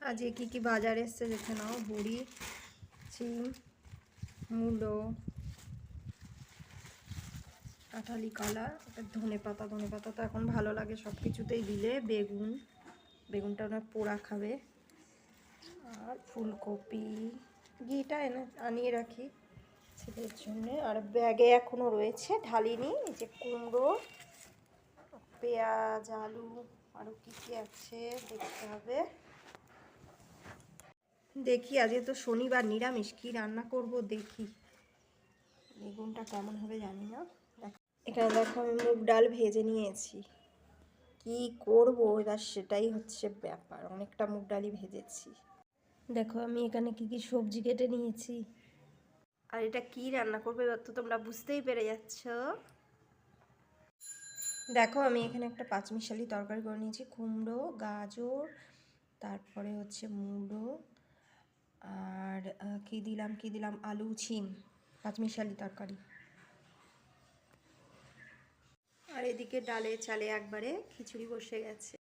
আজকে কি কি বাজার এসছে দেখে নাও। বড়ি, সিম, মূলো, কাঁঠালি কলা, ধনে পাতা। ধনে পাতা তো এখন ভালো লাগে সব কিছুতেই দিলে। বেগুন, বেগুনটা ওনার পোড়া খাবে। আর ফুলকপি, ঘিটা আনিয়ে রাখি ছেলের জন্যে। আর ব্যাগে এখনও রয়েছে, ঢালিনি। এই যে কুমড়ো, পেঁয়াজ, আলু, আরও কী কী আছে দেখতে হবে। দেখি আজকে তো শনিবার, নিরামিষ কী রান্না করব দেখি। বেগুনটা কেমন হবে জানি না। এখানে দেখো আমি মুগ ডাল ভেজে নিয়েছি। কি করব এবার সেটাই হচ্ছে ব্যাপার। অনেকটা মুগ ডালই ভেজেছি। দেখো আমি এখানে কি কি সবজি কেটে নিয়েছি। আর এটা কি রান্না করবে এবার তো তোমরা বুঝতেই পেরে যাচ্ছ। দেখো আমি এখানে একটা পাঁচমিশালি তরকারি করে নিয়েছি। কুমড়ো, গাজর, তারপরে হচ্ছে মূলো, আর কি দিলাম আলু, ছিম, পাঁচমিশালি তরকারি। আর এদিকে ডালে চালে একবারে খিচুড়ি বসে গেছে।